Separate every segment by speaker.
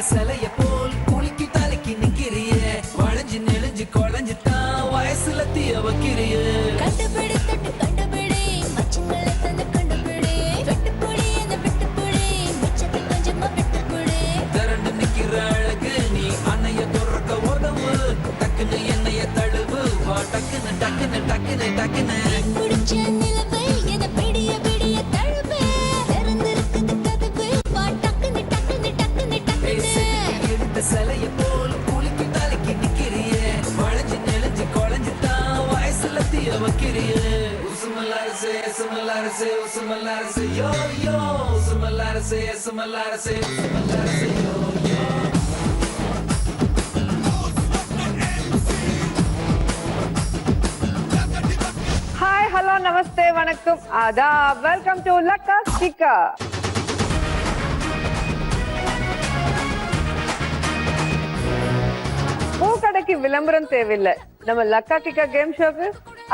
Speaker 1: சிலைய போல் குளிக்கு தலைக்கு நிக்கிறிய வளைஞ்சு நெளிஞ்சு குழஞ்சுதான் வயசுல தீய வைக்கிறிய
Speaker 2: கண்டுபிடி தட்டு கண்டுபிடி மச்சங்களை தந்து கண்டுபிடி வெட்டுப்புடி அந்த வெட்டுப்புடி மிச்சத்தை கொஞ்சமா வெட்டுப்புடி
Speaker 1: திரண்டு நிக்கிற அழகு நீ அன்னைய துறக்க உதவு டக்குன்னு என்னைய தழுவு வா டக்குன்னு டக்குன்னு டக்குன்னு டக்குன்னு
Speaker 2: பிடிச்ச நிலவை என பிடிய பிடிய தழுவு திறந்திருக்குது கதவு வா டக்குன்னு டக்குன்னு டக்குன்னு டக்குன்னு
Speaker 1: எடுத்த சிலைய போல் குளிக்கு தலைக்கு நிக்கிறிய வளைஞ்சு நெளிஞ்சு குழஞ்சுதான் வயசுல தீய வைக்கிறிய உசுமல்லாரசே உசுமல்லாரசே உசுமல்லாரசே யோ யோ உசுமல்லாரசே உசுமல்லாரசே உசுமல்லாரசே யோ யோ
Speaker 3: ஹாய் ஹலோ நமஸ்தே வணக்கம் ஆதாப் வெல்கம் டு லக்கா சிக்கா. பூக்கடைக்கு விளம்பரம் தேவையில்லை, நம்ம லக்கா கிக்கா கேம் ஷோக்கு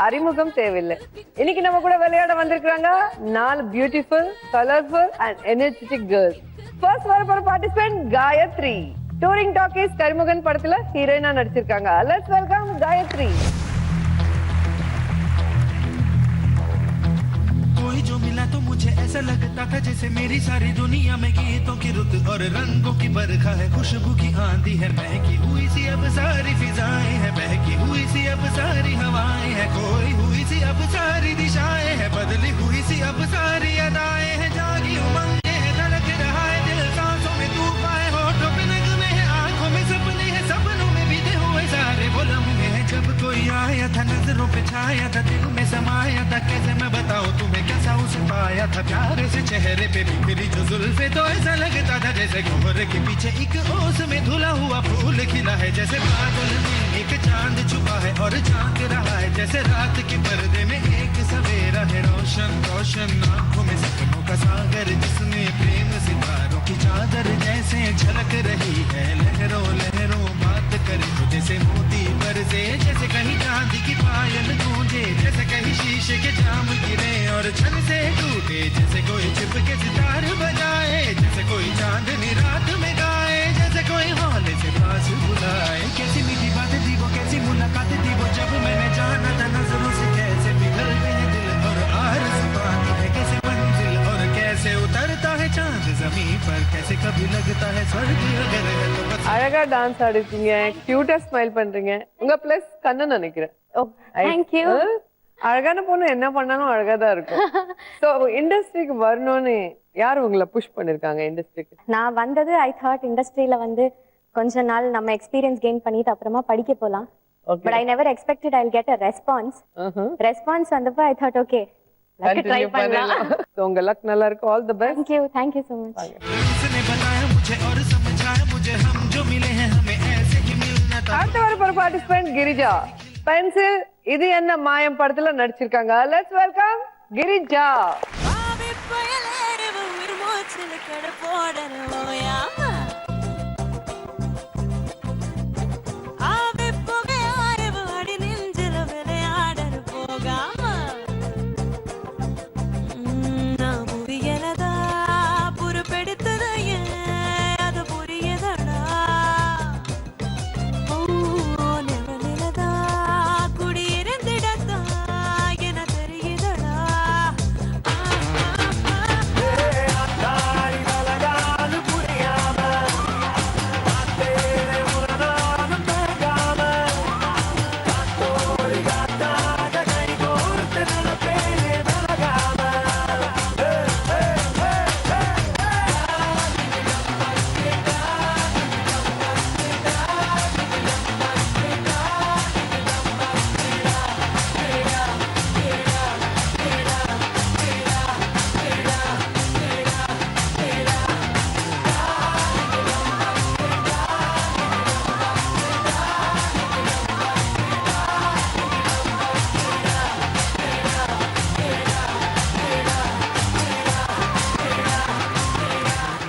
Speaker 3: அறிமுகம் தேவையில்லை. இன்னைக்கு நம்ம கூட விளையாட வந்திருக்காங்க 4 beautiful colourful and energetic girls. First வர போற participant Gayathri. Touring talkies Karimugan படத்துல ஹீரோயினா நடிச்சிருக்காங்க. Let's welcome Gayathri.
Speaker 4: कोई जो मिला तो मुझे ऐसा लगता था जैसे मेरी सारी दुनिया में गीतों की रुत और रंगों की बरखा है, खुशबू की आंधी है, महकी हुई सी अब सारी फिजाएं हैं, महकी हुई सी अब सारी हवाएं हैं, खोई हुई सी अब सारी दिशाएं हैं, बदली हुई सी अब सारी अदाएं हैं, जागी उमंगे हैं, धड़क रहा है दिल, सांसों में तूफान है, होठों पे नगमे हैं, आंखों में सपने हैं, सपनों में बीते हुए सारे वो लम्हे हैं, जब कोई आया था नजरों पे छाया था, दिल में समाया था, कैसे मैं बताऊं तुम्हें कैसा उसे पाया था, प्यारे से चेहरे पे बिखरी जो जुल्फे, तो ऐसा लगता था जैसे कोहर के पीछे एक ओस में धुला हुआ फूल खिला है, जैसे बादल में एक चांद छुपा है और झांक रहा है, जैसे रात के पर्दे में एक सवेरा है, रोशन रोशन आंखों में सपनों का सागर, जिसमें प्रेम सितारों की चादर जैसे झलक रही है, लहरों लहरों बात करे तो जैसे मोती बरसे, जैसे कहीं चांदी की पायल गूंजे, जैसे कहीं शीशे के जाम गिरे और छन से टूटे, जैसे कोई छिप के सितार बजाए, जैसे कोई चांदनी रात में गाए, जैसे कोई हौले से पास बुलाए, कैसी मीठी बात थी वो, कैसी मुलाकात थी वो, जब मैंने जाना था नजरों से कैसे पिघलते हैं दिल और आरज़ू पाती है कैसे मंजिल, और कैसे उतरता है चांद जमीन पर, कैसे कभी लगता है स्वर्ग अगर है तो बस.
Speaker 3: அழகா டான்ஸ் ஆடிருக்கீங்க, கியூட்டா ஸ்மைல் பண்றீங்க. உங்க பிளஸ் கண்ணு நினைக்கிறேன்.
Speaker 5: Thank you.
Speaker 3: அழகான பொண்ணு என்ன பண்ணாலும் அழகா தான் இருக்கும். சோ இண்டஸ்ட்ரிக்கு வரணும்னு யார் உங்களை புஷ் பண்ணிருக்காங்க இண்டஸ்ட்ரிக்கு?
Speaker 5: நான் வந்தது ஐ தாட் இண்டஸ்ட்ரியில வந்து கொஞ்ச நாள் நம்ம எக்ஸ்பீரியன்ஸ் கெயின் பண்ணிட்டு அப்புறமா படிக்க போலாம். But I never expected I will get a response. Response வந்தப்ப I thought okay luck try பண்ணலாம்.
Speaker 3: சோ உங்க லக் நல்லா இருக்கு. All the best.
Speaker 5: Thank you so much.
Speaker 4: उसने बताया मुझे और समझाया मुझे, हम जो मिले हैं हमें ऐसे ही मिलना था.
Speaker 3: அடுத்த வர போற பார்ட்டிசிபென்ட் கிரிஜா. பென்சில் இது என்ன மாயம் படத்துல நடிச்சிருக்காங்க. Let's welcome Girija.
Speaker 2: ஆவி புயலேறும் உயிர் மூச்சில் கட போடறோயா ஆவி புகையாறும் அடி நெஞ்சில விளையாடற போகாம நான் புரியலதா புறப்படுத்தது அது புரியதடா ஓ நிழலிலதா குடியிருந்திடத்தா என தெரியுதடா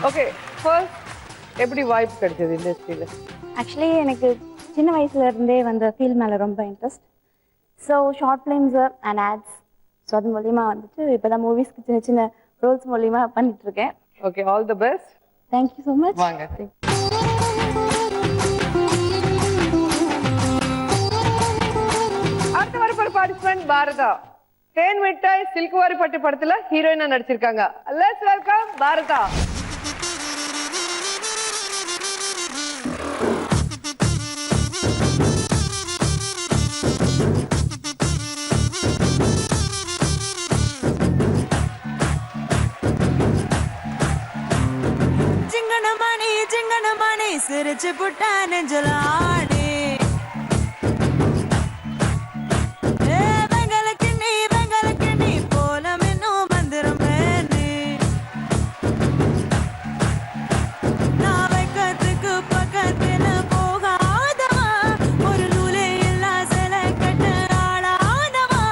Speaker 3: ஓகே ஃபர்ஸ்ட் எப்படி வாய்ப்பு கிடைச்சது இண்டஸ்ட்ரியில?
Speaker 5: ஆக்சுவலி எனக்கு சின்ன வயசுல இருந்தே வந்து ஃபீல்ட் மேல ரொம்ப interest. So short films and ads, so அது மூலியமா வந்துட்டு இப்போதான் மூவிஸ்க்கு சின்ன சின்ன ரோல்ஸ் மூலியமா பண்ணிட்டு இருக்கேன்.
Speaker 3: Okay all the best.
Speaker 5: Thank you so much.
Speaker 3: வாங்க. அடுத்த வரப்போற பார்ட்டிசிபென்ட் பாரதா. தேன் மிட்டாய் சில்குவாரி பட்டு படத்துல ஹீரோயினா நடிச்சிருக்காங்க. Let's welcome பாரதா.
Speaker 6: சிங்கனமணி சிரிச்சு புட்டா நெஞ்சலாடி வெங்கலக்கு நீ போல மின்னும் மந்திரம் நீ நான் வைக்கத்துக்கு பக்கத்துல போகாதவா ஒரு நூலே இல்லா சில கட்ட ஆளாதவா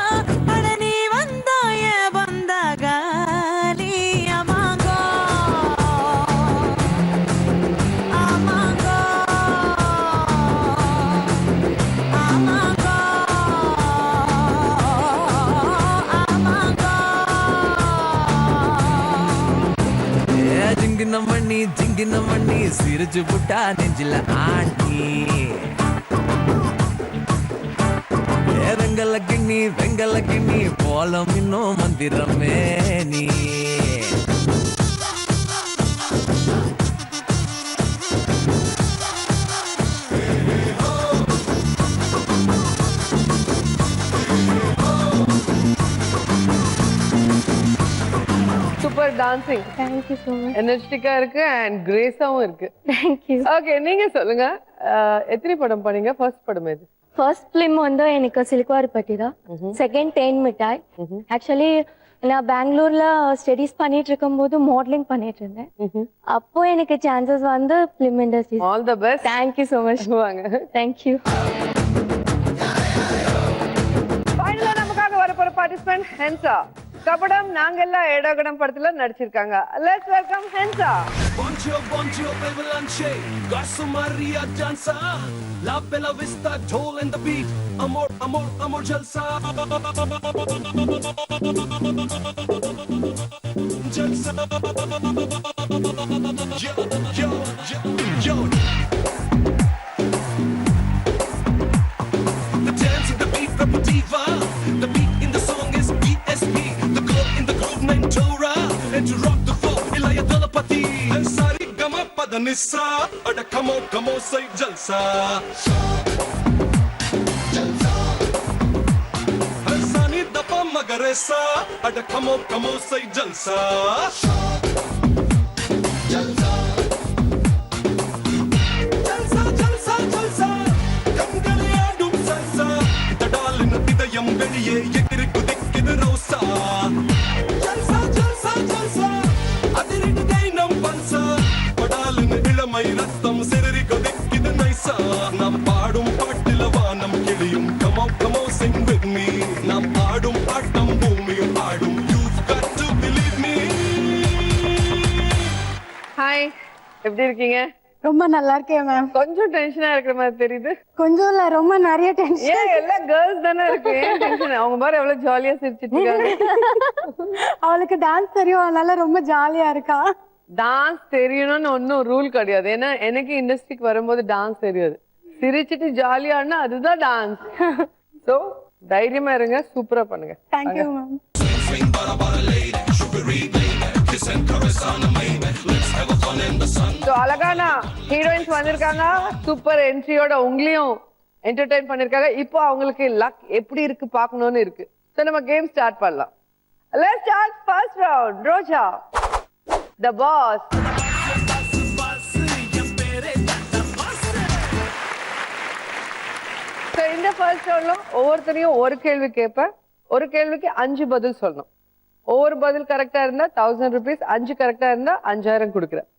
Speaker 6: அட நீ வந்தாய வந்தாக நீ அமாங்கோ
Speaker 1: ஜிங்கின மண்ணி சிரிச்சு புட்டா நெஞ்சில ஆண்டி வெங்கல கிண்ணி போலம் இன்னும் மந்திரமே நீ
Speaker 3: super dancing.
Speaker 5: Thank you so much.
Speaker 3: எனர்ஜெட்டிக்கா இருக்கு அண்ட் கிரேஸாவும் இருக்கு.
Speaker 5: Thank you.
Speaker 3: ஓகே, நீங்க சொல்லுங்க, எத்தனை படம் பண்ணீங்க? ஃபர்ஸ்ட் படம் எது?
Speaker 5: ஃபர்ஸ்ட் ஃபிலிம் வந்து எனக்கு சில்குவாரி பட்டி தான். செகண்ட் தேன் மிட்டாய். ஆக்சுவலி நான் பெங்களூர்ல ஸ்டடீஸ் பண்ணிட்டு இருக்கும்போது மாடலிங் பண்ணிட்டு இருந்தேன். அப்போ எனக்கு சான்சஸ் வந்து film industry.
Speaker 3: All the best.
Speaker 5: Thank you so much.
Speaker 3: வாங்க.
Speaker 5: Thank you.
Speaker 3: ஃபைனலா நமக்காக வரப்போற பார்ட்டிசிபென்ட் ஹென்சா. கபடம் நாங்கெல்லாம் ஏடோகடம் படத்துல நடிச்சிருக்காங்க. லெட்ஸ் வெல்கம் ஹென்சா.
Speaker 7: Bonjour, Bevelanche, Garso Maria Jansa, La Bella Vista, Toll and the Beat, Amor Jalsa. Jalsa. Yo. The dance in the beat, Prabhu Diva, the beat in the song is ESP, the girl in the groove named Tora, and to rock the floor, Ilaya Dalapati, and Sari Gama Padanissa, Ada Kamo say Jalsa. And Sani Dapa Magaresa, Ada Kamo say Jalsa. Jalsa, Kangaliyadum salsa, Tadalina Pidayam Veliye, Yekiri Kudikidu Rosa. Jalsa, Adiridu Gainam Pansa, Padalina Ilamai Rastam, Siriri Kudikidu Naisa. Nam Padum Patilavanam Kiliyum, come on, sing with me. Nam Padum Patam Bhumiyum Padum, you've got to believe me.
Speaker 3: Hi, எப்படி இருக்கீங்க?
Speaker 5: ரொம்ப நல்லா இருக்கேன் ma'am.
Speaker 3: கொஞ்சம் டென்ஷனா இருக்கிற மாதிரி தெரியுது.
Speaker 5: கொஞ்சம் இல்ல, ரொம்ப நிறைய டென்ஷன்.
Speaker 3: ஏன் எல்லாம் கேர்ள்ஸ் தானே இருக்கு, ஏன் டென்ஷன்? அவங்க மாதிரி எவ்வளவு ஜாலியா சிரிச்சிட்டு இருக்காங்க.
Speaker 5: அவளுக்கு டான்ஸ் தெரியும், அதனால ரொம்ப ஜாலியா இருக்கா.
Speaker 3: டான்ஸ் தெரியணும்னு ஒன்னும் ரூல் கிடையாது. ஏன்னா எனக்கு இண்டஸ்ட்ரிக்கு வரும்போது டான்ஸ் தெரியாது. சிரிச்சிட்டு ஜாலியானா அதுதான் டான்ஸ். சோ தைரியமா இருங்க, சூப்பரா பண்ணுங்க.
Speaker 5: Thank you ma'am.
Speaker 3: So, அழகான ஹீரோயின்ஸ் வந்திருக்காங்க. சூப்பர் என்ட்ரியோட உங்களையும் என்டர்டெயின் பண்ணிருக்காங்க. இப்போ அவங்களுக்கு லக் எப்படி இருக்கு பார்க்கணும்னு இருக்கு. சோ நம்ம கேம் ஸ்டார்ட் பண்ணலாம். Let's start first round. Roja, the boss. So இந்த ஃபர்ஸ்ட் ரவுண்ட்ல ஒவ்வொருத்தரையும் ஒரு கேள்வி கேட்பேன். ஒரு கேள்விக்கு 5 பதில் சொல்லணும். ஒவ்வொரு பதில் கரெக்டா இருந்தா 1000 rupees, 5 கரெக்டா இருந்தா 5000 கொடுக்குறேன்.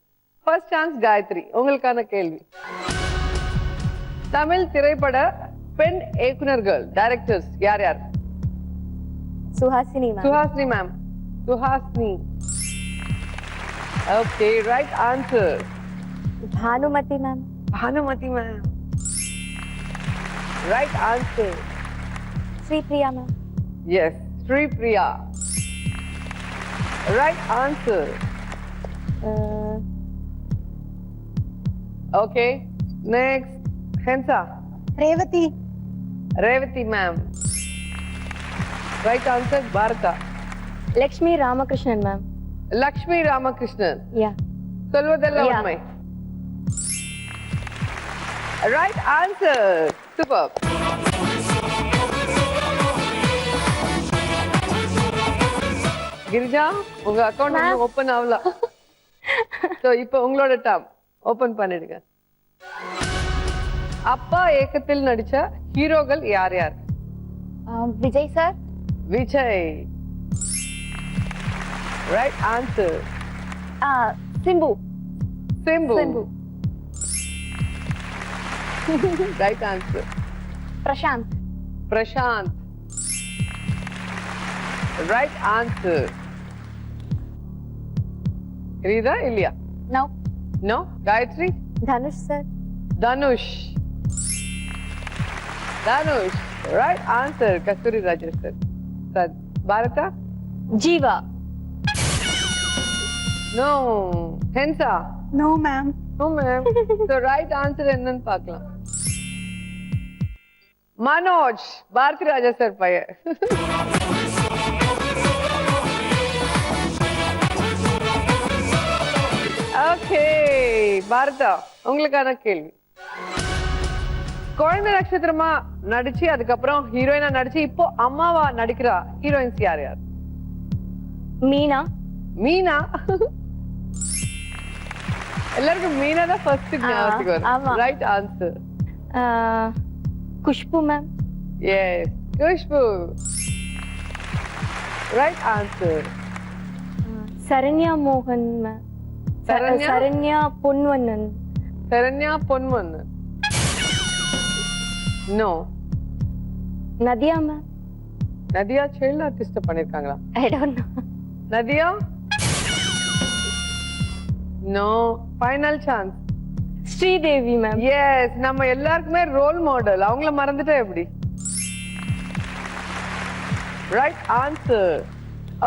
Speaker 3: ஃபர்ஸ்ட் சான்ஸ் காயத்ரி, உங்களுக்கான கேள்வி. தமிழ் திரைப்பட பெண் இயக்குனர்கள், டைரக்டர்ஸ் யார் யார்?
Speaker 5: Suhasini ma'am.
Speaker 3: Suhasini ma'am. Suhasini. Okay, right answer.
Speaker 5: Bhanumathi ma'am.
Speaker 3: Bhanumathi ma'am. Right answer.
Speaker 5: Sripriya ma'am.
Speaker 3: Yes, Sripriya. Right answer. Okay next ஹென்சா.
Speaker 5: Revathi.
Speaker 3: Revathi ma'am. Right answer Bharatha.
Speaker 5: Lakshmi Ramakrishnan ma'am.
Speaker 3: Lakshmi Ramakrishnan.
Speaker 5: Yeah.
Speaker 3: சொல்வதெல்லாம்
Speaker 5: Yeah.
Speaker 3: உண்மை. Right answer. சூப்பர். கிரிஜா உங்க அக்கவுண்ட் வந்து ஓபன் ஆகல. சோ இப்போ உங்களோட டேம் ஓபன் பண்ணிடுங்க. அப்பா ஏக்கத்தில் நடிச்ச ஹீரோக்கள் யார் யார்?
Speaker 5: Vijay sir.
Speaker 3: Vijay. Right answer.
Speaker 5: Simbu.
Speaker 3: Simbu.
Speaker 5: Simbu.
Speaker 3: Right answer.
Speaker 5: Prashanth.
Speaker 3: Prashanth. Right answer. ரீதா இல்லையா?
Speaker 5: No.
Speaker 3: No. Gayathri.
Speaker 5: Dhanush sir.
Speaker 3: Dhanush. Dhanush. Right answer. Kasthuri Rajesh sir. Bharatha.
Speaker 5: Jeeva.
Speaker 3: No. ஹென்சா.
Speaker 5: No ma'am.
Speaker 3: No ma'am. So right answer என்னன்னு பார்க்கலாம். மனோஜ். பாரதி ராஜா சார் பையன். ஓகே பாரதா உங்களுக்கான கேள்வி. குழந்தை நட்சத்திரமா நடிச்சு அதுக்கப்புறம் ஹீரோயினா நடிச்சு இப்போ அம்மாவா நடிக்கிறா ஹீரோயின்ஸ் யார் யார்?
Speaker 5: மீனா.
Speaker 3: மீனா. எல்லாருக்கும் மீனா தான் ஃபர்ஸ்ட் ஞாபகத்துக்கு
Speaker 5: ஆமா.
Speaker 3: வரும். Right answer.
Speaker 5: Khushbu ma'am.
Speaker 3: Yes Khushbu. Right answer.
Speaker 5: Saranya மோகன் ma'am.
Speaker 3: Saranya?
Speaker 5: Saranya Ponvannan.
Speaker 3: Saranya Ponvannan. No.
Speaker 5: Nadhiya ma'am.
Speaker 3: Nadhiya child artist பண்ணிருக்காங்களா?
Speaker 5: I don't know.
Speaker 3: Nadhiya? No. Final chance.
Speaker 5: Sridevi ma'am.
Speaker 3: Yes நம்ம எல்லாருக்குமே ரோல் மாடல். அவங்கள மறந்துட்டா எப்படி? Right answer.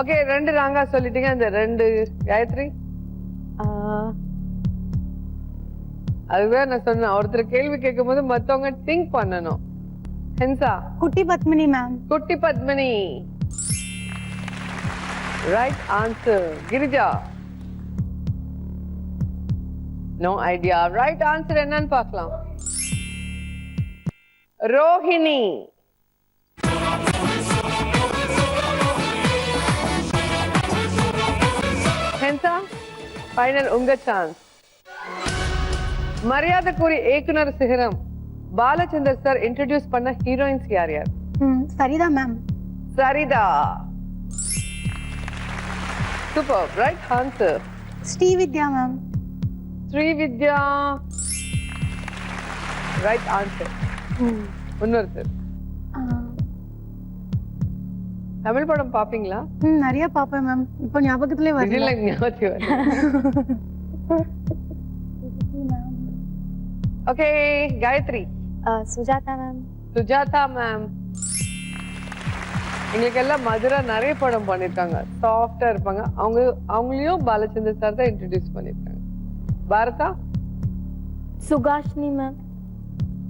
Speaker 3: ஓகே ரெண்டு ராங்கா சொல்லிட்டீங்க. அந்த ரெண்டு காயத்ரி. அதுதான் நான் சொன்னேன் ஒருத்தர் கேள்வி கேட்கும் போது மத்தவங்க திங்க் பண்ணணும். ஹென்சா.
Speaker 5: குட்டி Padmini ma'am.
Speaker 3: Kutty Padmini. Right answer. Girija. No idea. Right answer என்னன்னு பார்க்கலாம். ரோஹிணி. ஹென்சா ஃபைனல் உங்க சான்ஸ். மரியாதைக்குரிய இயக்குனர் சிகரம் பாலச்சந்தர் சார் இன்ட்ரோடியூஸ் பண்ண ஹீரோயின்ஸ் யார் யார்?
Speaker 5: Saritha ma'am.
Speaker 3: Saritha. Super. Right answer.
Speaker 5: Srividya ma'am.
Speaker 3: Srividya. Right answer. இன்னொருத்தர். தமிழ் படம் பாப்பீங்களா?
Speaker 5: நிறைய பாப்பேன் மேம். இப்போ ஞாபகத்திலே
Speaker 3: இல்ல ஞாபகத்துக்கு வரல. Okay Gayathri.
Speaker 5: Sujatha ma'am.
Speaker 3: Sujatha ma'am. எங்களுக்கு எல்லாம் மதுரா நிறைய படம் பண்ணிருக்காங்க. சாஃப்டா இருப்பாங்க. அவங்களையும் பாலச்சந்தர் சார் தான் இன்ட்ரோடியூஸ் பண்ணிருக்காங்க. Bharatha.
Speaker 5: Suhasini ma'am.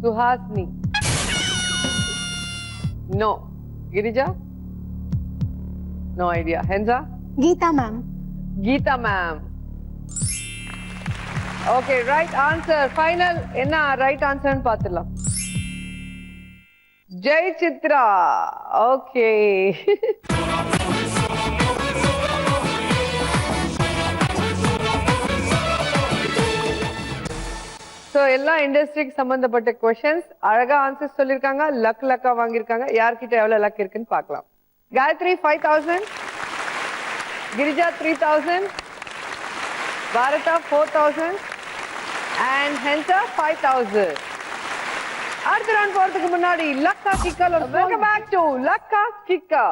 Speaker 3: Suhasini. No. Girija. No idea. ஹென்சா.
Speaker 5: Geetha ma'am.
Speaker 3: Geetha ma'am. Okay right answer. Final என்ன ரைட் ஆன்சர்னு பார்த்துடலாம். ஜெய் சித்ரா. ஓகே சோ எல்லா இண்டஸ்ட்ரிக்கு சம்பந்தப்பட்ட क्वेश्चंस அழகா ஆன்சர் சொல்லிருக்காங்க. லக்கா வாங்கிருக்காங்க. யார்கிட்ட எவ்வளவு லக் இருக்குன்னு பார்க்கலாம். காயத்ரி 5000, கிரிஜா 3000, பாரதா 4000 and ஹென்சா 5000. அடுத்த ரவுண்ட் போறதுக்கு முன்னாடி Lakka Kikka. Welcome back to Lakka Kikka.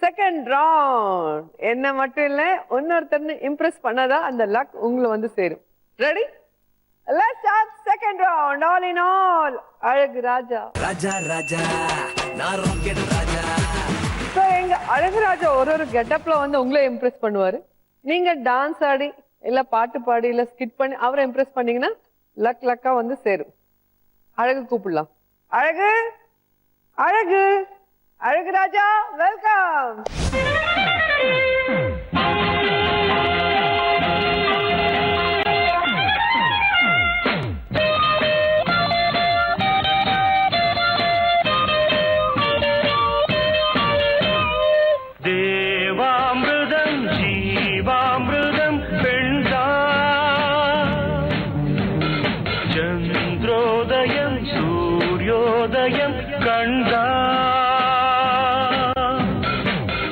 Speaker 3: Second round. என்ன மட்டும் இல்ல இன்னொருத்தர்னு இம்ப்ரெஸ் பண்ணாதான் அந்த லக் உங்களை வந்து சேரும். Ready? Let's start second round. All in all, அழகு ராஜா.
Speaker 1: ராஜா ராஜா நான் ராக்கெட் ராஜா.
Speaker 3: So எங்க அழகு ராஜா ஒரு கெட்டப்ல வந்து உங்களை இம்ப்ரெஸ் பண்ணுவாரு. நீங்க டான்ஸ் ஆடி இல்ல பாட்டு பாடி இல்ல ஸ்கிட் பண்ணி அவரை இம்ப்ரெஸ் பண்ணீங்கன்னா லக்கா வந்து சேரும். அழகு கூப்பிடலாம். அழகு அழகு அழகு ராஜா, வெல்கம்.
Speaker 4: தேவாமிர்தம் ஜீவாமிர்தம் பெண்தா சந்திரோதயம் சூரியோதயம் கண்டா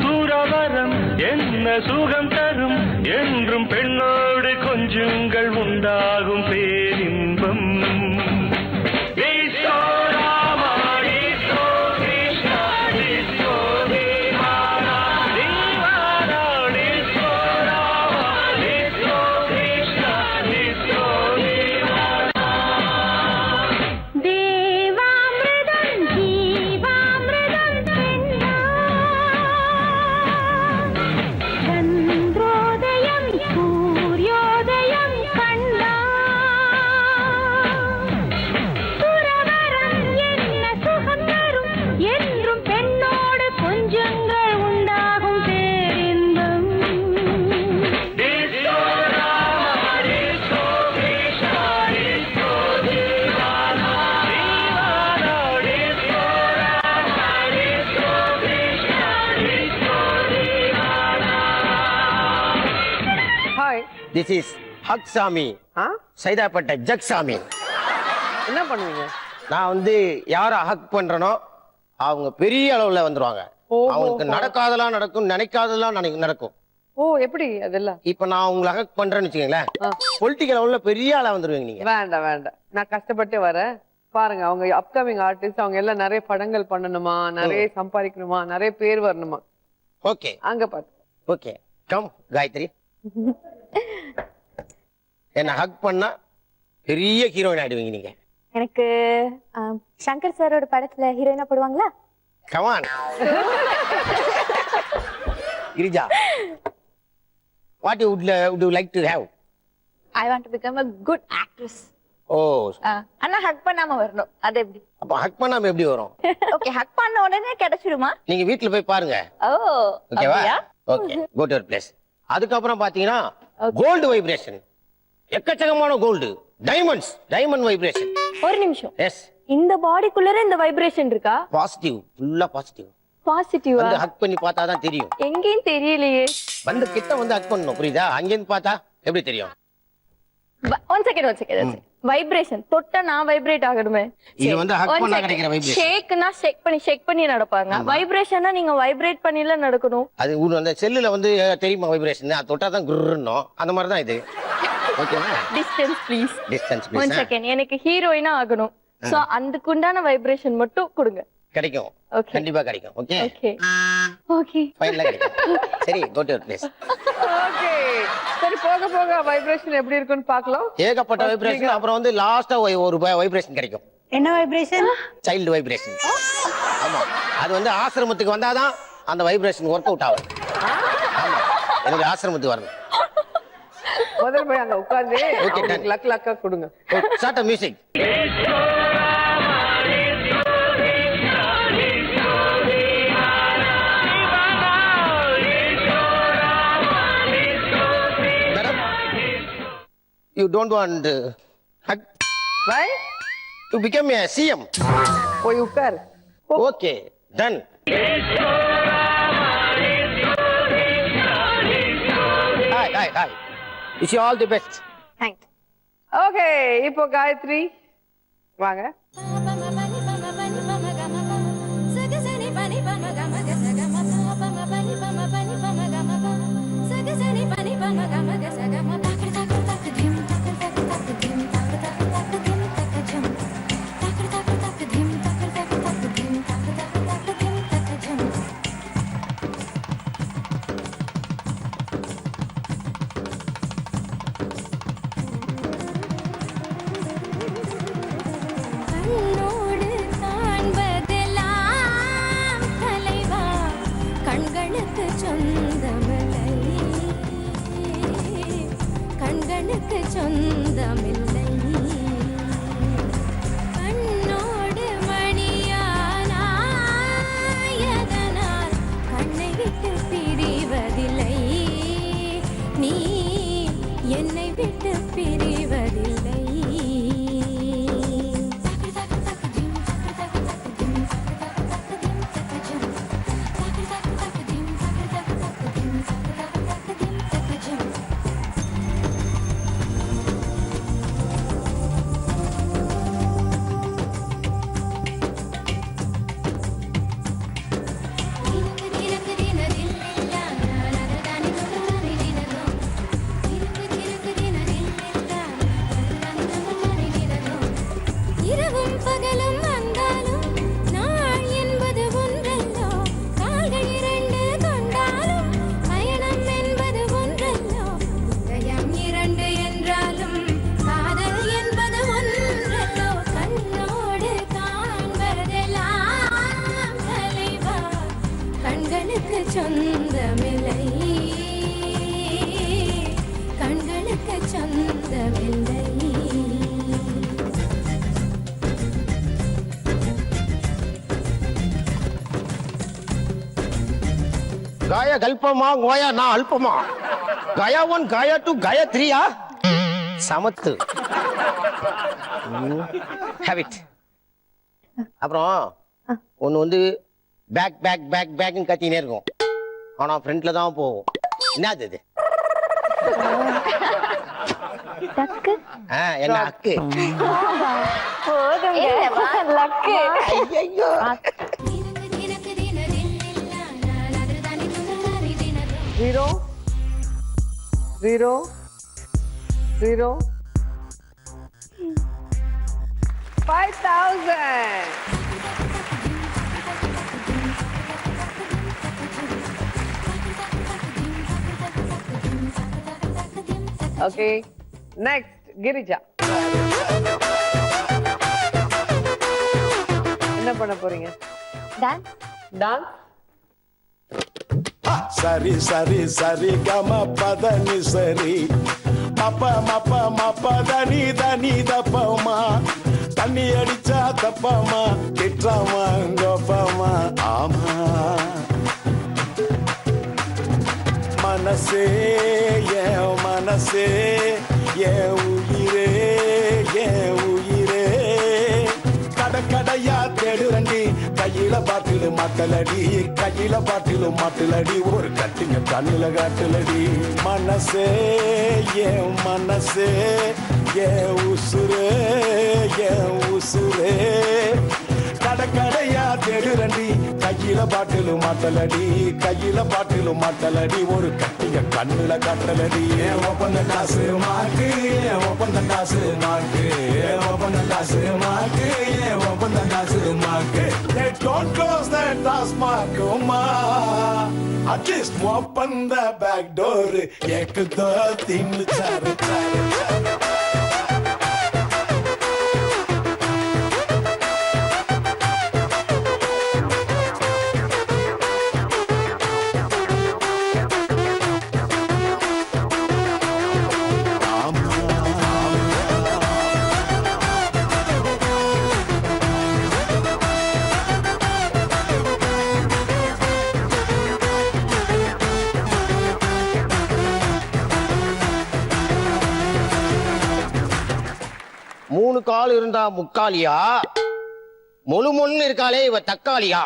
Speaker 4: துறவரம் என்ன சுகம் தரும் என்றும் பெண்ணோடு கொஞ்சங்கள் உண்டாகும் பேரின்பம்.
Speaker 8: This is Hug Sami. Saidapet Jag Sami.
Speaker 3: என்ன பண்ணுவீங்க?
Speaker 8: நான் வந்து யார ஹக் பண்றனோ அவங்க பெரிய அளவுல வந்துருவாங்க. அவங்களுக்கு நடக்காதெல்லாம் நடக்கும், நினைக்காதெல்லாம் நடக்கும்.
Speaker 3: ஓ, எப்படி அதெல்லாம்?
Speaker 8: இப்ப நான் உங்களை ஹக் பண்றேன்னு வச்சுக்கீங்களேன், பொலிட்டிக்கல் லெவல்ல பெரிய ஆளா வந்துருவீங்க நீங்க.
Speaker 3: வேண்டாம், நான் கஷ்டப்பட்டு வரேன். பாருங்க, அவங்க அப்கமிங் ஆர்டிஸ்ட், அவங்க எல்லாம் நிறைய படங்கள் பண்ணணுமா, நிறைய சம்பாதிக்கணுமா, நிறைய பேர் வரணுமா.
Speaker 8: ஓகே,
Speaker 3: அங்க பாத்து.
Speaker 8: Okay, come Gayathri. என்ன ஹக் பண்ணா பெரிய ஹீரோயின் ஆயிடுவீங்க நீங்க.
Speaker 5: எனக்கு சங்கர் சாரோட படத்துல ஹீரோயினா போடுவாங்களா?
Speaker 8: Come on Girija, what would you like to have?
Speaker 9: I want to become a good actress.
Speaker 8: ஓ,
Speaker 9: அண்ணா ஹக் பண்ணாம வரணும். அது எப்படி?
Speaker 8: அப்ப ஹக் பண்ணாம எப்படி வரும்?
Speaker 9: ஓகே, ஹக் பண்ண உடனே கிடைச்சிடுமா?
Speaker 8: நீங்க வீட்ல போய் பாருங்க.
Speaker 9: ஓ,
Speaker 8: ஓகேவா? Okay, go to your place. அதுக்கப்புறம் பாத்தீங்கன்னா கோல்டு வைப்ரேஷன், எக்கச்சக்கமான கோல்டு, டைமண்ட் வைப்ரேஷன்.
Speaker 5: ஒரு நிமிஷம்.
Speaker 8: எஸ்,
Speaker 5: இந்த பாடிக்குள்ளர இந்த வைப்ரேஷன் இருக்கா?
Speaker 8: பாசிட்டிவ், ஃபுல்லா பாசிட்டிவ்.
Speaker 5: பாசிட்டிவா?
Speaker 8: வந்து ஹக் பண்ணி பார்த்தா தான் தெரியும்.
Speaker 5: எங்கேயும் தெரியலையே.
Speaker 8: வந்து கிட்ட வந்து ஹக் பண்ணணும், புரியுதா? அங்க இருந்து பார்த்தா எப்படி தெரியும்?
Speaker 5: One second. வைப்ரேஷன் தொட்டா நான் வைப்ரேட் ஆகணுமே.
Speaker 8: இது வந்து ஹக் பண்ணா கிடைக்கிற வைப்ரேஷன்.
Speaker 5: ஷேக்னா ஷேக் பண்ணி நடப்பாங்க. வைப்ரேஷன்னா நீங்க வைப்ரேட் பண்ணில நடக்கணும்.
Speaker 8: அது அந்த செல்லுல வந்து தெரியுமா வைப்ரேஷன்? அது தொட்டா தான் குர்றணும். அந்த மாதிரி தான் இது. ஓகேவா?
Speaker 5: Distance please.
Speaker 8: Distance
Speaker 5: one
Speaker 8: please.
Speaker 5: Second. எனக்கு ஹீரோயினா ஆகணும். சோ அதுக்குண்டான வைப்ரேஷன் மட்டும் கொடுங்க.
Speaker 8: கிடைக்கும்.
Speaker 5: Okay.
Speaker 8: கண்டிப்பா கிடைக்கும். ஓகே,
Speaker 5: ஓகே
Speaker 8: ஃபைனலா கிடைக்கும். சரி, go to your place.
Speaker 3: Okay, சரி, போக போக வைப்ரேஷன் எப்படி இருக்குன்னு பார்க்கலாம்.
Speaker 8: ஏகப்பட்ட வைப்ரேஷன். அப்புறம் வந்து லாஸ்டா ஒரு வைப்ரேஷன் கிடைக்கும்.
Speaker 6: என்ன வைப்ரேஷன்?
Speaker 8: Child vibration. ஆமா, அது வந்து ஆசிரமத்துக்கு வந்தாதான் அந்த வைப்ரேஷன் ஒர்க் அவுட் ஆகும். ஆமா, எனக்கு ஆசிரமத்துக்கு வரணும்.
Speaker 3: முதல்ல போய் அங்க உட்கார்ந்து லக்கா கொடுங்க.
Speaker 8: Start music. You don't want hug?
Speaker 3: Why?
Speaker 8: To become a CM.
Speaker 3: போய் உட்கார்.
Speaker 8: Okay, done. Hi. Wish you all the best.
Speaker 5: Thanks.
Speaker 3: Okay, இப்போ காயத்ரி வாங்க.
Speaker 2: கண்ணோடு காண்பதெல்லாம் தலைவா, கண்களுக்கு சொந்தமில்லை. பகலும் வந்தாலும் நாள் என்பது ஒன்றல்லோ கால்கள் இரண்டு கொண்டாலும் பயணம் என்பது ஒன்றல்லோ இதயம் இரண்டு என்றாலும் காதல் என்பது ஒன்றல்லோ கண்ணோடு காண்பதெல்லாம் தலைவா கண்களுக்கு சொந்தமில்லை கண்களுக்கு சொந்தமில்லை
Speaker 8: காயா கல்பமா கோயா நான் அல்பமா காயா 1 காயா 2 காயா 3 சமத்து ஹேபிட். அப்புறம் ஒன்னு வந்து பேக் பேக் பேக் பேக்னு கத்தினே இருக்கும், ஆனா ஃப்ரண்ட்ல தான் போகும். என்னது இது?
Speaker 5: டக்கு
Speaker 8: எங்க அக்கு.
Speaker 5: போதுங்க லக்கு.
Speaker 8: ஐயோ
Speaker 2: தினக்கு தின தின்னில்லா நாலாதர தானி துணாரி தினதோ
Speaker 3: 0 0 0 5,000. Okay, next Girija. என்ன பண்ண போறீங்க?
Speaker 5: டான்ஸ்.
Speaker 3: டான்ஸ்.
Speaker 7: சரி சரி சரி கம பதனி சரி மப்ப மப்ப மப்ப தனி தனி தப்பமா தண்ணி அடிச்சா தப்பமா கிட்டாமா கோப்பமா ஆமா மனசே என் மனசே என் உயிரே என் உயிரே கடையா தேடுறண்டி கையில பாட்டிலு மாட்டலடி கையில பாட்டிலு மாட்டலடி ஒரு கட்டிங்க கண்ணுல காட்டுலடி மனசே என் மனசே என் உசுரே என் உசுரே கடையா தேடுறண்டி கையில பாட்டிலு மாட்டலடி கையில பாட்டிலு மாட்டலடி ஒரு கட்டிங்க கண்ணுல காட்டலடி ஏன் ஒப்பந்த காசு மாக்கு ஏன் ஒப்பந்த காசு மாக்கு ஏன் ஒப்பந்த காசு மாக்கு ஏன் ஒப்பந்த காசு மாக்கு They don't close that task mark ma at least open the back door ek do tin char char
Speaker 8: மூணு கால் இருந்தா முக்காலியா, மொழு மொழு இருக்காளே இவ தக்காளியா?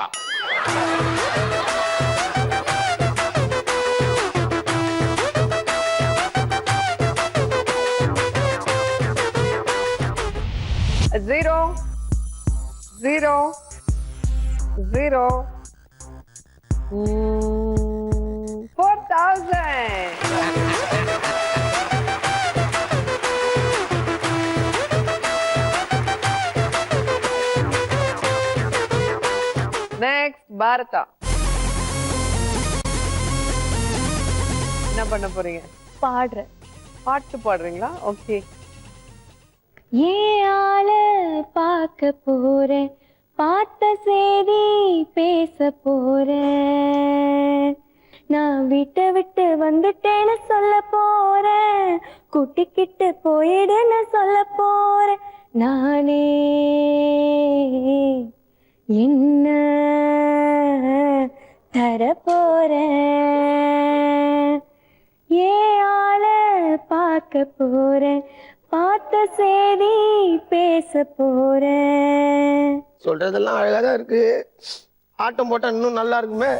Speaker 3: Zero 0 0 4,000. Next, பாரதா. என்ன பண்ண போறீங்க?
Speaker 5: பாடுறேன்.
Speaker 3: பாட்டு பாடுறீங்களா? ஓகே.
Speaker 5: ஏன் ஆள பார்க்க போறேன், பார்த்த செய்தி பேச போறேன், நான் விட்டு விட்டு வந்துட்டேன்னு சொல்ல போறேன், கூட்டிக்கிட்டு போயிடுன்னு சொல்ல போறேன், நானே என்ன தர போறேன், ஏன் ஆள பார்க்க போறேன், பார்த்த செய்தி பேச போறேன்.
Speaker 8: சொல்றதெல்லாம் அழகாதான் இருக்கு, ஆட்டம் போட்டா இன்னும் நல்லா இருக்குமே.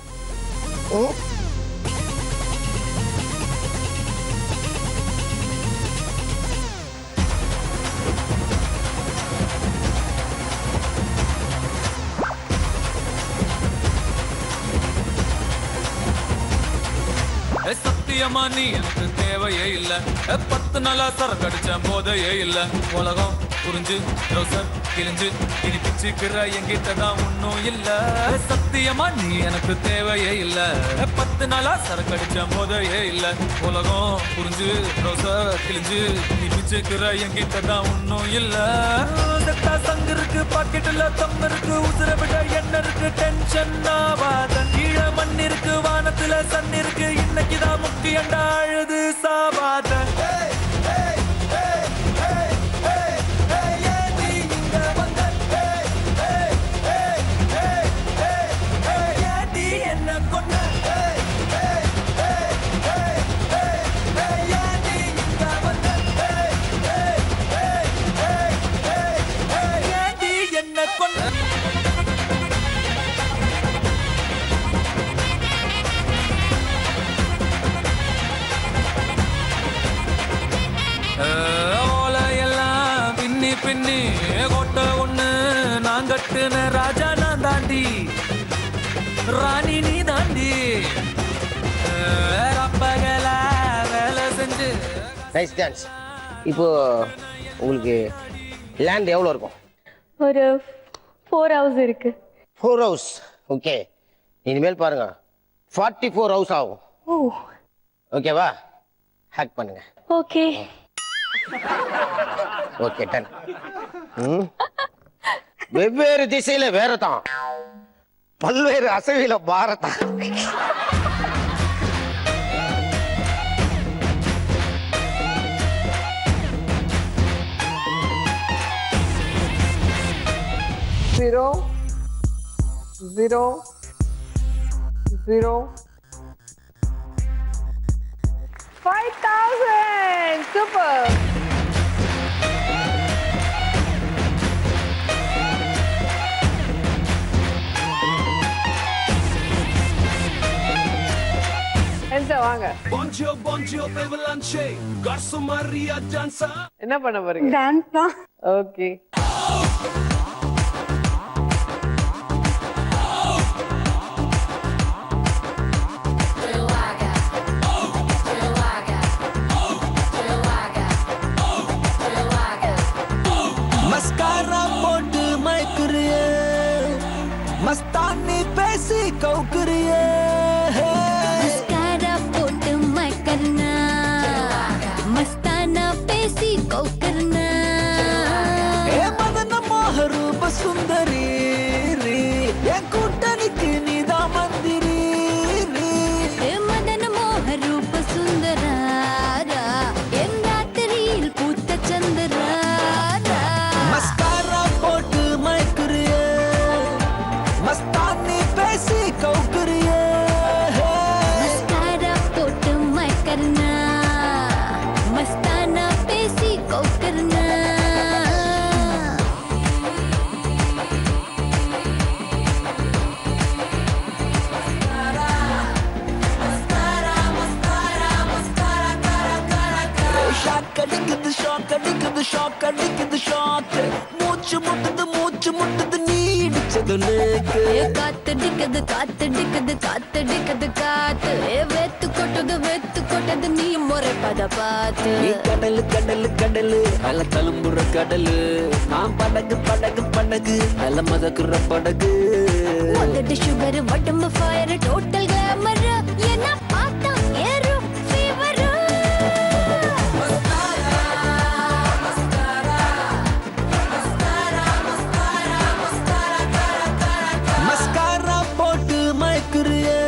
Speaker 1: சத்தியமா நீ எனக்கு தேவையே இல்ல, 10 நாளா சரக்கடிச்ச போதையே இல்ல, உலகம் புரிஞ்சு ரோசர் கிழிஞ்சு இனி பிச்சுக்கிற என்கிட்ட தான் ஒன்னும் இல்ல சத்தியமா நீ எனக்கு தேவையே இல்ல 10 நாளா சரக்கடிச்ச போதையே இல்ல உலகம் புரிஞ்சு ரோசர் கிழிஞ்சு நீ பிச்சுக்கிற என்கிட்ட தான் ஒன்னும் இல்ல செத்தா சங்கு இருக்கு பாக்கெட்டுல தம் இருக்கு உசுர விட என்ன இருக்கு டென்ஷன் ஆவாத கீழே மண் இருக்கு வானத்துல சன் இருக்கு இன்னைக்குதான் முக்கியண்டா அழுது சாவாத ஓலையெல்லாம் பின்னி பின்னி கொட்ட ஒண்ணு நான் கட்டுன ராஜா நான் தாண்டி ராணி நீ தாண்டி அப்பகல வேலை செஞ்சு
Speaker 8: நைஸ் டான்ஸ். இப்போ உங்களுக்கு லேண்ட் எவ்வளோ இருக்கும்?
Speaker 5: ஒரு 4 hours இருக்கு.
Speaker 8: 4 hours. ஓகே, இனிமேல் பாருங்க 44 hours ஆகும்.
Speaker 5: ஓ
Speaker 8: ஓகேவா? ஹேக் பண்ணுங்க.
Speaker 5: ஓகே.
Speaker 8: Okay done. வெவ்வேறு திசையில வேறதான், பல்வேறு அசைவில பாரதான்.
Speaker 3: Zero, 0, 0. 5,000! Super! Enza, வாங்க.
Speaker 7: Bonjour, bonjour, Bevalanche. Garso Maria Danza.
Speaker 3: என்ன பண்ண போறீங்க?
Speaker 5: டான்ஸ் தான்.
Speaker 3: ஓகே.
Speaker 1: மஸ்காரா போட்டு மயக்குறியே மஸ்தானி பேசி கவுக்குறியே
Speaker 2: मस्कारा पोट मैं करना मस्ताना पेसी को करना
Speaker 1: ஏ மதன மோகரூப சுந்தரி என் கூட்டணிக்கு நீதான் மந்திரி
Speaker 2: ए मदन मोह रूप सुंदरारा एन रात्रिயில் பூத்த சந்திராரா
Speaker 1: மஸ்காரா போட்டு மயக்குறியே மஸ்தானி பேசி கவுக்குறியே
Speaker 2: मस्कारा पोट मैं करना मस्ताना पेसी को करना
Speaker 1: ஷாக் அடிக்குது ஷாக் அடிக்குது ஷாக் அடிக்குது ஷாக் மூச்சு முட்டுது நீ இடிச்சது நேக்கு
Speaker 2: ஏ காத்தடிக்குது காத்தடிக்குது காத்தடிக்குது காத்து ஏ வெத்து கொட்டது நீ முறைப்பத பார்த்து
Speaker 1: நீ கடலு கடலு கடலு நல்ல தழும்புற கடலு நான் படகு படகு படகு நல்ல மதக்குற படகு
Speaker 2: உதடு சுகர் உடம்பு ஃபயர் டோட்டல் கிளாமர் என்ன பார்த்தா ஏறும் ஃபீவர்
Speaker 1: மஸ்காரா போட்டு மயக்குறியே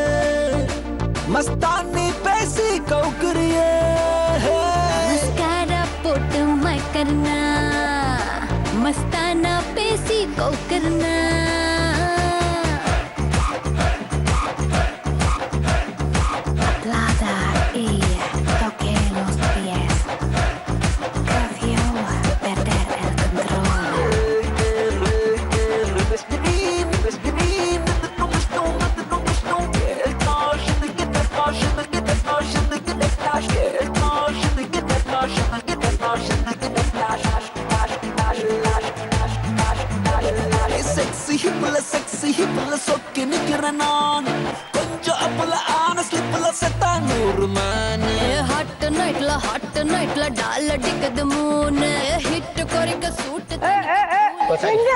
Speaker 1: மஸ்தானி பேசி கவுக்குறியே
Speaker 2: मस्कारा पोट मैं करना मस्ताना पेसी को करना Plata y toque los pies Prefiero perder el control
Speaker 1: sexy ஹிப்ல சொக்கி நிக்கிறேன் நான் கொஞ்சம் அப்பல ஆன ஸ்லிப்ல செத்தா 100 மேன்
Speaker 2: ஹாட் நைட்ல டால் அடிக்குது மூணு ஹிட் குறைக்க சூட்டு
Speaker 8: சரி
Speaker 6: எங்க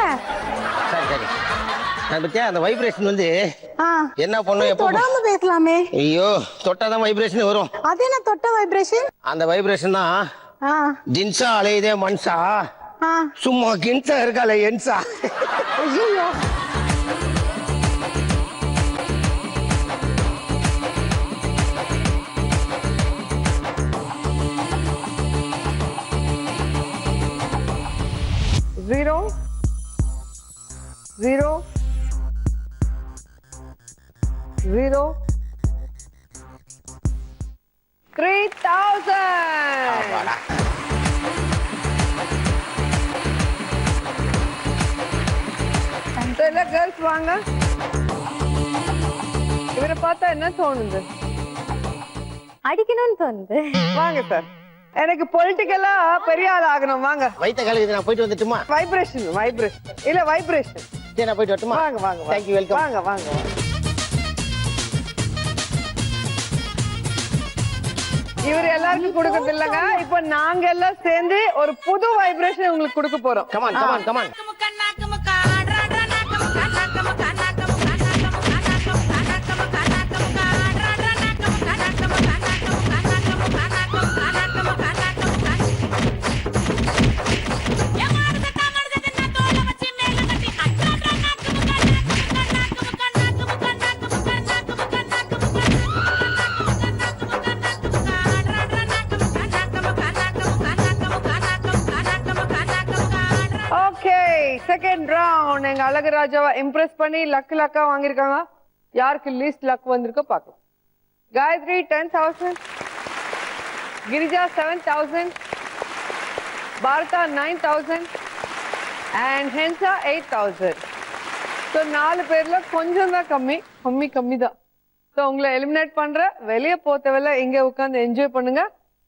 Speaker 8: சரி அது பத்தியா அந்த வைப்ரேஷன் வந்து
Speaker 6: ஆ
Speaker 8: என்ன பண்ணும் எப்போ
Speaker 6: தொடாம பேசலாமே.
Speaker 8: ஐயோ தொட்டாதான் வைப்ரேஷன் வரும்.
Speaker 6: அது என்ன தொட்ட வைப்ரேஷன்?
Speaker 8: அந்த வைப்ரேஷன் தான்
Speaker 6: ஆ
Speaker 8: ஜின்ஸா அலையுதே மனுஷா
Speaker 6: ஆ
Speaker 8: சும்மா கின்ஸா இருக்கால என்சா.
Speaker 6: ஐயோ
Speaker 3: Zero. 3,000.
Speaker 8: அப்பாடா.
Speaker 3: எல்லா கேர்ள்ஸ் வாங்க. இவரை பார்த்தா என்ன தோணுது?
Speaker 5: அடிக்கணும்னு தோணுது.
Speaker 3: வாங்க சார். எனக்கு பொலிட்டிக்கலா பெரிய ஆள் ஆகணும். வாங்க.
Speaker 8: வயித்த கலக்குது, நான் போயிட்டு வந்துட்டுமா?
Speaker 3: வைப்ரேஷன் இல்ல வைப்ரேஷன்.
Speaker 8: சரி நான் போயிட்டு வரட்டுமா?
Speaker 3: வாங்க வாங்க.
Speaker 8: Thank you, welcome.
Speaker 3: வாங்க வாங்க. இவர் எல்லாருக்கும் கொடுக்கறது இல்லங்க. இப்ப நாங்க எல்லாம் சேர்ந்து ஒரு புது வைப்ரேஷன் உங்களுக்கு கொடுக்க போறோம்.
Speaker 8: Come on come on come on.
Speaker 3: Second round எங்க அழகு ராஜாவை இம்ப்ரெஸ் பண்ணி லக்கா வாங்கிருக்காங்க. யாருக்கு லீஸ்ட் லக் வந்திருக்கோ பார்க்கலாம். காயத்ரி 10,000, கிரிஜா 7,000, பாரதா 9,000 and ஹென்சா 8,000. ஸோ 4 பேர்ல கொஞ்சம் தான் கம்மி தான். ஸோ உங்களை எலிமினேட் பண்ற, வெளியே போத்தவரை இங்க உட்காந்து என்ஜாய் பண்ணுங்க,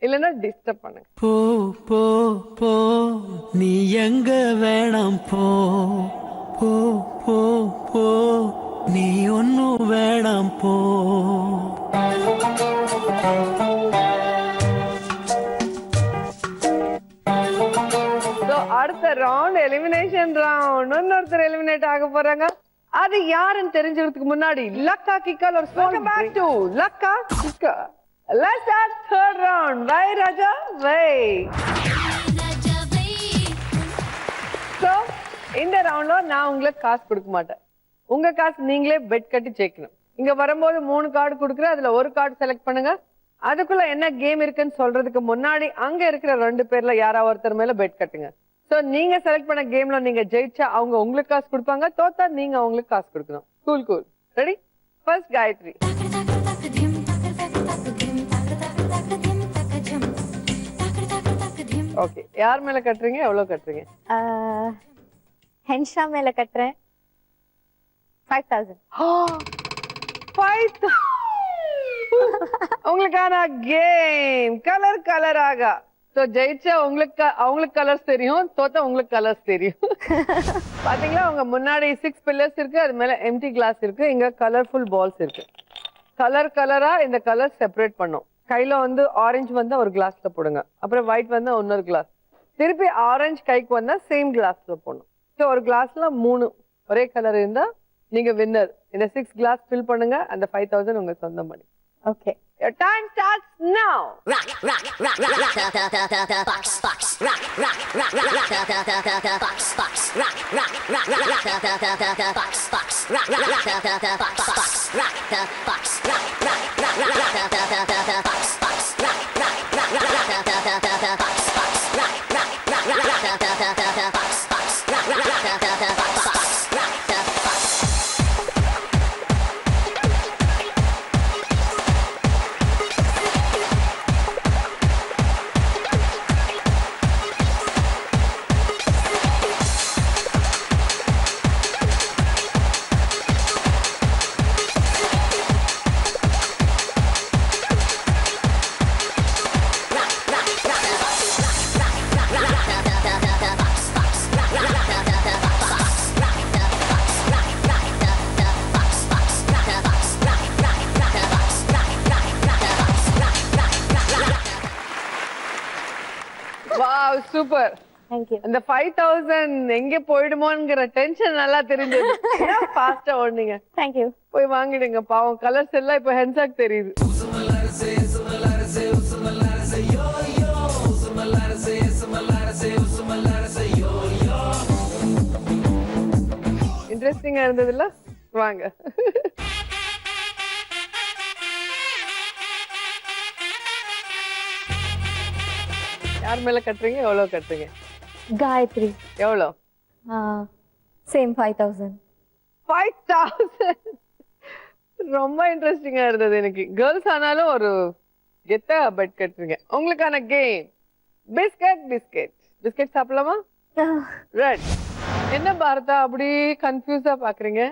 Speaker 3: இல்லைன்னா டிஸ்டர்ப் பண்ணுங்க.
Speaker 10: போ போ போ நீ எங்க வேணாம் போ போ போ போ நீ ஒன்னும் வேணாம் போ.
Speaker 3: அடுத்த ரவுண்ட் எலிமினேஷன் ரவுண்ட். இன்னொருத்தர் எலிமினேட் ஆக போறாங்க. அது யாருன்னு தெரிஞ்சுக்கிறதுக்கு முன்னாடி லக்கா கிக்கல் ஒரு small back to Lakka Kikka. Let's start third round. Vai Raja, vai. So, இந்த ரவுண்ட்ல நான் உங்களுக்கு காசு கொடுக்க மாட்டேன். உங்க காசு நீங்களே பெட் கட்டி ஜெயிக்கணும். இங்க வரும்போது 3 கார்டு கொடுக்குறேன். அதுல ஒரு கார்டு செலக்ட் பண்ணுங்க. அதுக்குள்ள என்ன கேம் இருக்குன்னு சொல்றதுக்கு முன்னாடி அங்க இருக்கிற 2 பேர்ல யாரா ஒருத்தர் மேல பெட் கட்டுங்க. சோ நீங்க செலக்ட் பண்ண கேம்ல நீங்க ஜெயிச்சா அவங்க உங்களுக்கு காசு கொடுப்பாங்க, தோத்தா நீங்க அவங்களுக்கு காசு கொடுக்கணும். Cool. Ready? First Gayathri. Okay, யார் மேல கட்டுறீங்க? எவ்வளவு கட்டுறீங்க?
Speaker 5: ஹென்ஷா மேல கட்டுறேன். 5,000.
Speaker 3: உங்களுக்கான கேம் கலராக. சோ ஜெயிச்சா அவங்களுக்கு கலர்ஸ் தெரியும், தோத்தா உங்களுக்கு கலர்ஸ் தெரியும். பாத்தீங்களா, உங்க முன்னாடி 6 பில்லர்ஸ் இருக்கு, அது மேல எம்டி கிளாஸ் இருக்கு, இங்க கலர்ஃபுல் பால்ஸ் இருக்கு. கலரா இந்த கலர் செப்பரேட் பண்ணும். கையில வந்து ஆரஞ்சு வந்தா ஒரு கிளாஸ்ல போடுங்க, அப்புறம் ஒயிட் வந்தா இன்னொரு கிளாஸ், திருப்பி ஆரஞ்சு கைக்கு வந்தா சேம் கிளாஸ்ல போடணும். ஸோ ஒரு கிளாஸ்ல 3 ஒரே கலர் இருந்தா நீங்க வின்னர். இந்த 6 கிளாஸ் ஃபில் பண்ணுங்க, அந்த 5,000 உங்க சொந்தம் பண்ணி.
Speaker 5: Okay,
Speaker 3: your time starts now. Wow, super.
Speaker 5: Thank you.
Speaker 3: அந்த 5000 எங்க போயிடுமோங்கிற டென்ஷன் நல்லா தெரிஞ்சது. ஃபாஸ்டா ஓடுனீங்க.
Speaker 5: தேங்க்யூ.
Speaker 3: போய் வாங்கிடுங்க. பாவம் கலர்ஸ் எல்லாம் இப்ப ஹென்சாக் தெரியுது. இன்ட்ரெஸ்டிங்கா இருந்ததுல வாங்க. யார் மேல கட்டுறீங்க? எவ்வளவு கட்டுறீங்க?
Speaker 5: காயத்ரி.
Speaker 3: எவ்வளோ?
Speaker 5: சேம் 5000.
Speaker 3: 5000 ரொம்ப இன்ட்ரெஸ்டிங்கா இருந்தது எனக்கு. கேர்ள்ஸ் ஆனாலும் ஒரு கெத்தா பெட் கட்டுறீங்க. உங்களுக்கான கேம் பிஸ்கட். பிஸ்கட் சாப்பிடலாமா? ரெட். என்ன பாரதா அப்படி கன்ஃபியூஸா பாக்குறீங்க?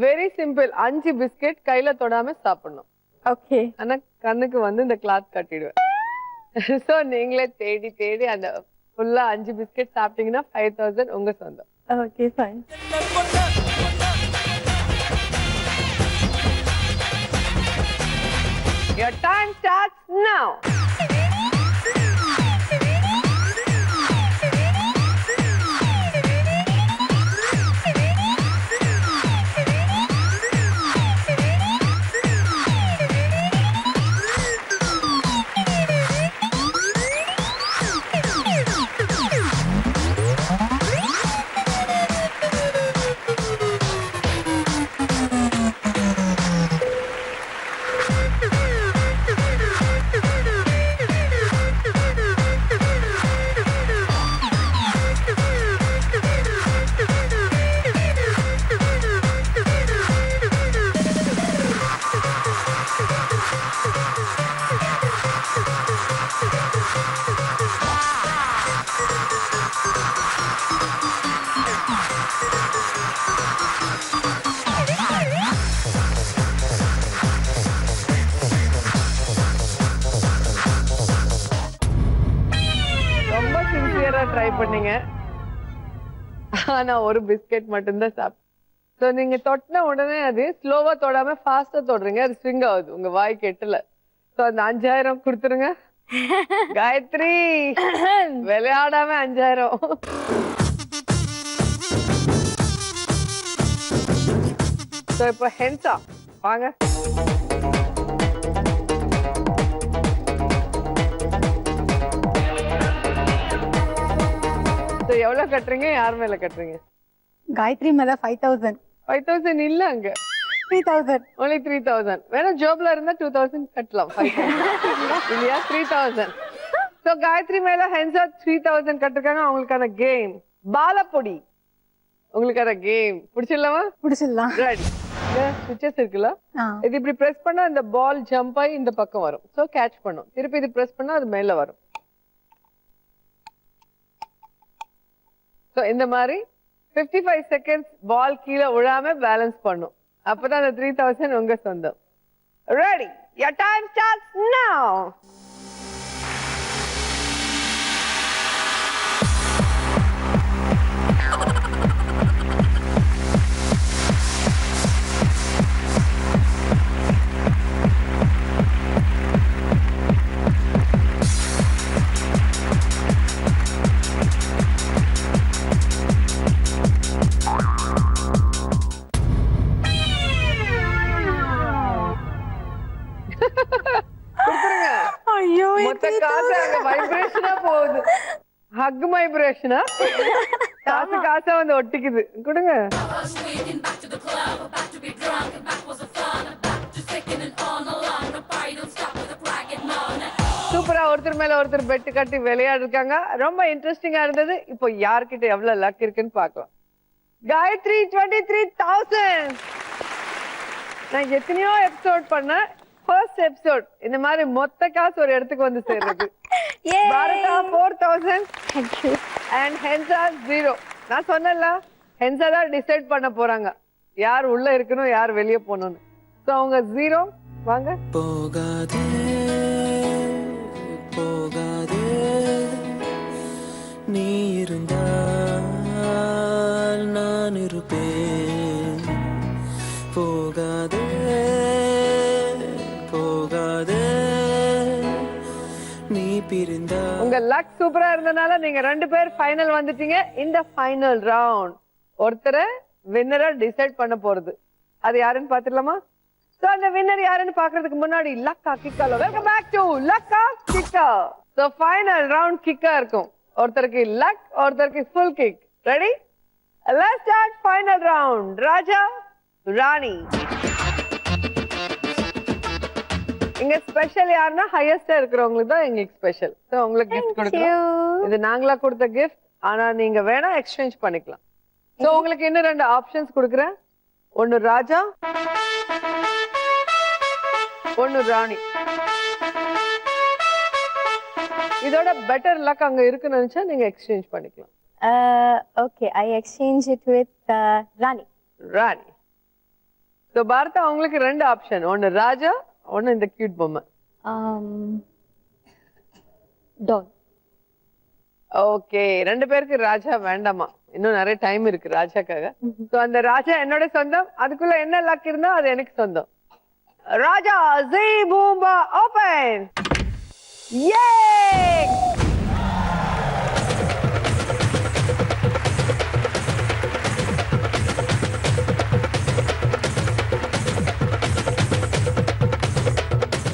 Speaker 3: Very simple. 5 பிஸ்கட் கையில தொடாம சாப்பிடணும்.
Speaker 5: ஓகே.
Speaker 3: ஆனா கண்ணுக்கு வந்து இந்த கிளாத் கட்டிடுவேன். சோ நீங்களே தேடி தேடி அந்த ஃபுல்லா 5 பிஸ்கட் சாப்பிட்டீங்கன்னா 5000 உங்க சொந்தம்.
Speaker 5: Okay fine.
Speaker 3: Your time starts now. Try பண்ணீங்க. ஆனா ஒரு பிஸ்கெட் மட்டும்தான் சாப்பிட்டு. ஸோ நீங்க தொட்டின உடனே அது ஸ்லோவா தொடாம ஃபாஸ்டா தொடுறீங்க. அது ஸ்விங் ஆகுது. உங்க வாய்க்கு எட்டல. ஸோ அந்த 5000 கொடுத்துருங்க. காயத்ரி விளையாடாம 5000. ஸோ இப்போ ஹென்சா வாங்க. எவ்வளவு கட்டுறீங்க? யார் மேல கட்டுறீங்க?
Speaker 6: காயத்ரி மேல 5000.
Speaker 3: 5000 இல்ல அங்க.
Speaker 6: 3000.
Speaker 3: only 3000. வேணா ஜாப்ல இருந்தா 2000 கட்டலாம். 5000 இல்லையா? 3000. சோ காயத்ரி மேல ஹென்சா 3000 கட்டிருக்காங்க. அவங்களுக்கான கேம் பாலப்பொடி. உங்களுக்கான கேம் பிடிச்சிடலாமா?
Speaker 6: பிடிச்சிடலாம்.
Speaker 3: ரெடி. சுவிட்சஸ் இருக்குல்ல, இது இப்படி பிரஸ் பண்ணா இந்த பால் ஜம்ப் ஆகி இந்த பக்கம் வரும். சோ கேட்ச் பண்ணும். திருப்பி இது பிரஸ் பண்ணா அது மேல வரும். இந்த மாதிரி 55 செகண்ட்ஸ் பால் கீழே விழாம பேலன்ஸ் பண்ணும். அப்பதான் அந்த 3000 உங்க சொந்தம். Ready? your time starts now. வைப்ரேஷனா போகுது. ஹக் வைப்ரேஷனா? காசு காசா வந்து ஒட்டிக்குது. கொடுங்க. சூப்பரா ஒருத்தர் மேல ஒருத்தர் பெட்டு கட்டி விளையாடு இருக்காங்க. ரொம்ப இன்ட்ரெஸ்டிங்கா இருந்தது. இப்போ யார்கிட்ட எவ்வளவு லக் இருக்குன்னு பாக்கலாம். காயத்ரி 23,000. நான் எத்தனையோ எபிசோட் பண்ணேன். ஃபர்ஸ்ட் எபிசோட் இந்த மாதிரி மொத்த காசு ஒரு இடத்துக்கு வந்து சேர்றது. பாரதா 4000 and ஹென்சா 0. நான் சொன்னேன்ல, ஹென்சா தான் டிசைட் பண்ண போறாங்க யார் உள்ள இருக்கணும் யார் வெளியே போகணும்னு. சோ அவங்க 0. வாங்க.
Speaker 10: போகாதே போகாதே நீ இருந்தால் நான் இருப்பேன். போகாதே போகாதே நீ பிரிந்தால்.
Speaker 3: உங்க லக் சூப்பரா இருந்தனால நீங்க 2 பேர் ஃபைனல் வந்துட்டீங்க. இந்த ஃபைனல் ரவுண்ட் ஒருத்தரை வின்னரா டிசைட் பண்ண போறது. அது யாருன்னு பாத்துடலாமா? சோ அந்த வின்னர் யாருன்னு பாக்குறதுக்கு முன்னாடி லக்கா கிக்கால welcome back to Lakka Kikka. So final round கிக்கா இருக்கும். ஒருத்தருக்கு லக், ஒருத்தருக்கு full kick. Ready? Let's start final round. ராஜா, ராணி. இங்க ஸ்பெஷல் யாருன்னா ஹையஸ்டா இருக்கிறவங்களுக்கு தான் எங்களுக்கு ஸ்பெஷல். சோ உங்களுக்கு gift கொடுக்கலாம். இது நாங்களா கொடுத்த gift. ஆனா நீங்க வேணா எக்ஸ்சேஞ்ச் பண்ணிக்கலாம். சோ உங்களுக்கு இன்னும் 2 ஆப்ஷன்ஸ் கொடுக்குறேன். ஒன்னு ராஜா, ஒன்னு ராணி. இதோட பெட்டர் லக் அங்க இருக்குன்னு நினைச்சா நீங்க எக்ஸ்சேஞ்ச் பண்ணிக்கலாம்.
Speaker 5: Okay, I exchange it with ராணி.
Speaker 3: ராணி. சோ பாரதா உங்களுக்கு 2 ஆப்ஷன். ஒன்னு ராஜா, ஒன்னு இந்த கியூட் பொம்மை.
Speaker 5: டான்.
Speaker 3: ஓகே, 2 பேருக்கு ராஜா வேண்டாமா? இன்னும் நிறைய டைம் இருக்கு ராஜாக்காக. சோ அந்த ராஜா என்னோட சொந்தம். அதுக்குள்ள என்ன லக் இருந்தா அது எனக்கு சொந்தம். ராஜா ஜி பூம்பா ஓபன். யே!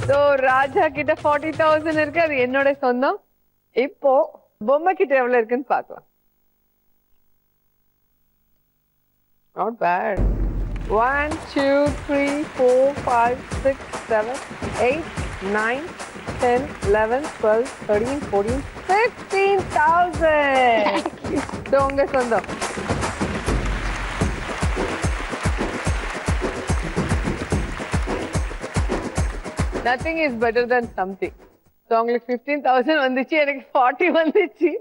Speaker 3: சோ ராஜா கிட்ட 40,000 இருக்கு. அது என்னோட சொந்தம். இப்போ பொம்மை கிட்ட எவ்வளவு இருக்குன்னு பார்க்கலாம். Not bad. 1, 2, 3, 4, 5, 6, 7, 8, 9, 10, 11, 12, 13, 14, 15,000. So உங்க சொந்தம். Nothing is better than something. So உங்களுக்கு 15,000 வந்துச்சு, எனக்கு 40 வந்துச்சு.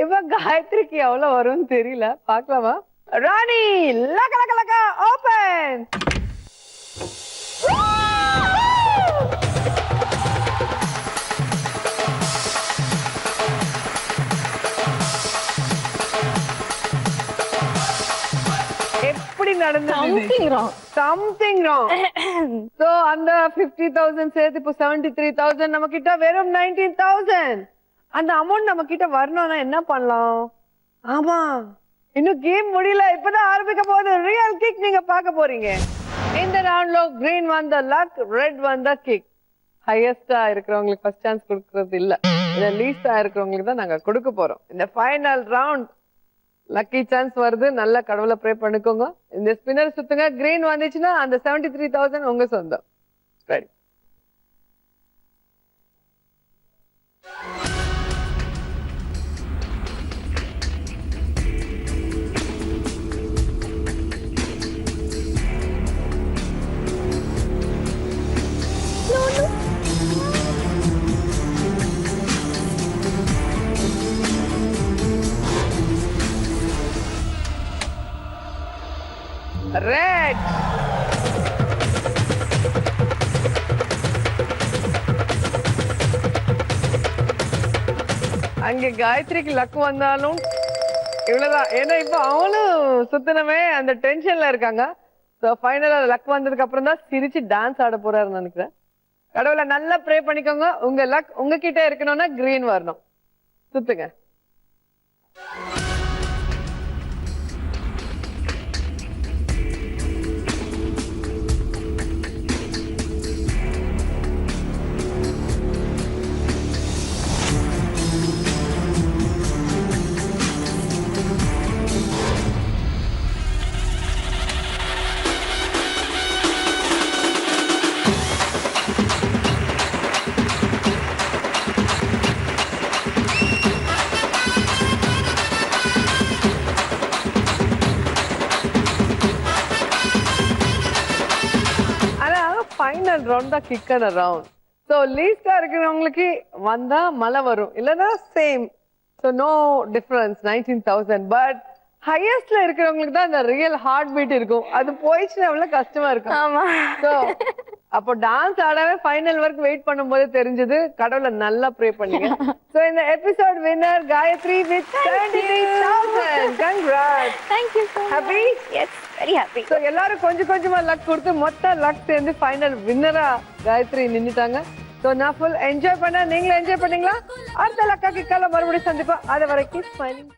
Speaker 3: இப்ப காயத்ரிக்கு எவ்வளவு வரும்னு தெரியல. பார்க்கலாமா? ராணி லக்க லக்க லக்க ஓபன். எப்படி நடந்தது? Something wrong. So அந்த 50,000 சேர்த்து இப்போ 73,000 நம்ம கிட்ட வெறும் 19,000. அந்த அமௌண்ட் நம்ம கிட்ட வரணும்னா என்ன பண்ணலாம்? ஆமா, இன்னும் கேம் முடியல, இப்பதான் ஆரம்பிக்க போகுது. ரியல் கிக் நீங்க பார்க்க போறீங்க. இந்த ரவுண்ட்ல கிரீன் வந்த லக், ரெட் வந்த கிக். ஹையஸ்டா இருக்கிறவங்களுக்கு ஃபர்ஸ்ட் சான்ஸ் கொடுக்கறது இல்ல, இல்ல லீஸ்டா இருக்கிறவங்களுக்கு தான் நாங்க கொடுக்க போறோம். இந்த ஃபைனல் ரவுண்ட் லக்கி சான்ஸ் வருது. நல்லா கடவுளை ப்ரே பண்ணிக்கோங்க. இந்த ஸ்பின்னர் சுத்துங்க. கிரீன் வந்துச்சுன்னா அந்த 73,000 உங்க சொந்தம். ரெடி? Red. அங்க காயத்ரிக்கு லக் வந்தாலும் இவ்வளவுதான். ஏன்னா இப்ப அவளும் சுத்தனமே அந்த டென்ஷன்ல இருக்காங்க. சோ ஃபைனலா லக் வந்ததுக்கு அப்புறம் தான் சிரிச்சு டான்ஸ் ஆட போறாருன்னு நினைக்கிறேன். கடவுளை நல்லா ப்ரே பண்ணிக்கோங்க. உங்க லக் உங்ககிட்ட இருக்கணும்னா கிரீன் வரணும். சுத்துங்க. ஃபைனல் ரவுண்ட் தான் கிக்கர் ரவுண்ட். ஸோ லீஸ்டா இருக்கிறவங்களுக்கு வந்தா மழை வரும், இல்லைன்னா same. So no difference 19,000. But ஹையஸ்ட்ல இருக்கிறவங்களுக்கு தான் அந்த ரியல் ஹார்ட் பீட் இருக்கும். அது போயிடுச்சுன்னா எவ்வளவு கஷ்டமா இருக்கும். ஸோ அப்போ டான்ஸ் ஆடவே ஃபைனல் வரைக்கும் வெயிட் பண்ணும்போது தெரிஞ்சது. கடவுளை நல்லா ப்ரே பண்ணீங்க. ஸோ இந்த episode winner Gayathri with 73,000. Congrats.
Speaker 9: Thank you so much.
Speaker 3: Happy?
Speaker 9: Yes, very happy.
Speaker 3: So எல்லாரும் கொஞ்சம் கொஞ்சமா லக் கொடுத்து மொத்த லக் சேர்ந்து ஃபைனல் வின்னரா காயத்ரி நின்னுட்டாங்க. ஸோ நான் ஃபுல் என்ஜாய் பண்ண, நீங்களும் என்ஜாய் பண்ணீங்களா? அடுத்த லக்கா கிக்கால மறுபடியும் சந்திப்போம். அது வரைக்கும் ஸ்மைலிங்.